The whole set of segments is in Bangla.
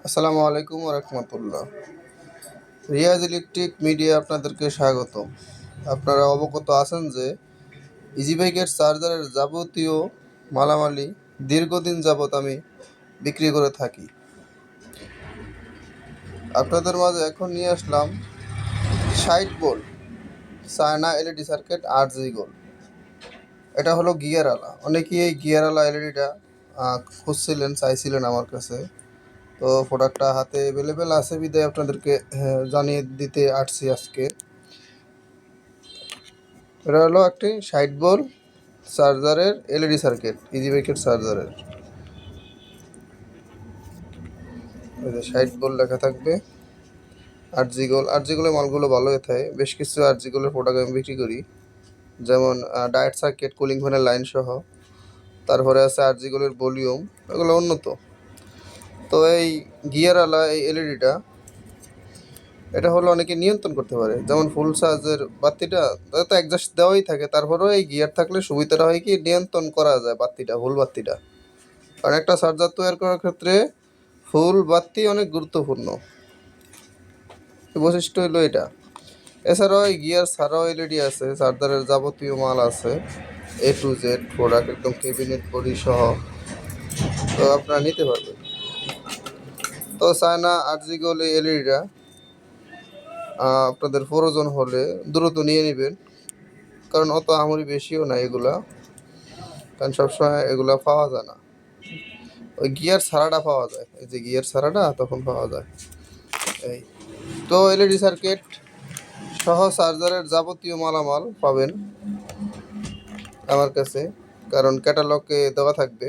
আসসালামু আলাইকুম ওয়া রাহমাতুল্লাহ। রিয়াজ ইলেকট্রিক মিডিয়া আপনাদেরকে স্বাগতম। আপনারা অবগত আছেন যে ইজিবাইকের চার্জারের যাবতীয় মালামালি দীর্ঘদিন যাবৎ আমি বিক্রি করে থাকি। আপনাদের মাঝে এখন নিয়ে আসলাম 60 volt China LED circuit 8G gold. এটা হলো গিয়ারওয়ালা। অনেকেই এই গিয়ারওয়ালা এলইডিটা খুঁজছিলেন, চাইছিলেন আমার কাছে। তো প্রোডাক্টটা হাতে অ্যাভেলেবেল আছে বিদায় আপনাদেরকে জানিয়ে দিতে আসছি আজকে। এটা হলো একটি 60 ভোল্ট চার্জারের এলইডি সার্কিট, ইজিবাইকের চার্জারের। এই যে 60 ভোল্ট লেখা থাকবে, 8G গোল্ড। 8G গোল্ডের মালগুলো ভালো হয়ে থাকে। বেশ কিছু 8G গোল্ডের প্রোডাক্ট আমি বিক্রি করি, যেমন ডায়েট সার্কিট, কুলিং ফ্যানের লাইন সহ। তারপরে আছে 8G গোল্ডের ভলিউম, এগুলো উন্নত। তো এই গিয়ারওয়ালা এই এলইডিটা, এটা হলো অনেকে নিয়ন্ত্রণ করতে পারে। যেমন ফুল চার্জের বাতিটা তো অ্যাডজাস্ট দেওয়াই থাকে, তারপরেও এই গিয়ার থাকলে সুবিধাটা হয় কি নিয়ন্ত্রণ করা যায় বাতিটা, ফুল বাতিটা। কারণ একটা চার্জার তৈরি করার ক্ষেত্রে ফুল বাতি অনেক গুরুত্বপূর্ণ। বৈশিষ্ট্য হলো এটা। এছাড়াও এই গিয়ার ছাড়াও এলইডি আছে, চার্জারের যাবতীয় মাল আছে, A to Z প্রোডাক্ট, একদম ক্যাবিনেট বডি সহ। তো আপনারা নিতে পারবেন। তো চায়না 8G গোল্ড এই এলইডিটা আপনাদের প্রয়োজন হলে দ্রুত নিয়ে নেবেন, কারণ অত আমরি বেশিও না এগুলা, কারণ সবসময় এগুলা পাওয়া যায় না। ওই গিয়ার ছাড়াটা পাওয়া যায়, এই যে গিয়ার ছাড়াটা তখন পাওয়া যায়। এই তো এলইডি সার্কিট সহ চার্জারের যাবতীয় মালামাল পাবেন আমার কাছে, কারণ ক্যাটালগে দেওয়া থাকবে।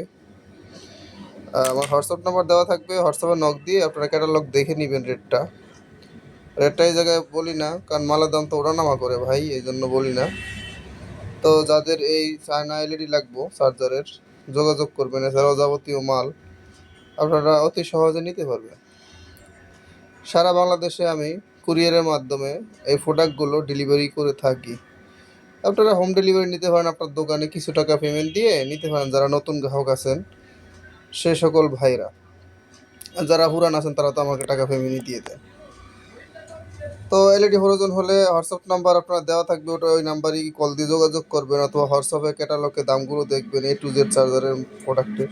আমার হোয়াটসঅ্যাপ নাম্বার দেওয়া থাকবে, হোয়াটসঅ্যাপে নক দিয়ে আপনারা ক্যাটালগ দেখে নেবেন। রেটটা এই জায়গায় বলি না, কারণ মালের দাম তো ওঠানামা করে ভাই, এই জন্য বলি না। তো যাদের এই চায়না এলইডি লাগবো চার্জারের, যোগাযোগ করবেন। এছাড়াও যাবতীয় মাল আপনারা অতি সহজে নিতে পারবেন। সারা বাংলাদেশে আমি কুরিয়ারের মাধ্যমে এই প্রোডাক্টগুলো ডেলিভারি করে থাকি। আপনারা হোম ডেলিভারি নিতে পারেন, আপনার দোকানে কিছু টাকা পেমেন্ট দিয়ে নিতে পারেন যারা নতুন গ্রাহক আছেন সে সকল ভাইরা। যারা পুরান আছেন তারা তো আমাকে টাকা পেমেন্ট দিয়ে দেন। তো এলইডি প্রয়োজন হলে হোয়াটসঅ্যাপ নাম্বার আপনার দেওয়া থাকবে, ওটা ওই নাম্বারই কল দিয়ে যোগাযোগ করবেন, অথবা হোয়াটসঅ্যাপে ক্যাটালগে দামগুলো দেখবেন A to Z চার্জারের প্রোডাক্টের।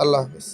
আল্লাহ হাফিজ।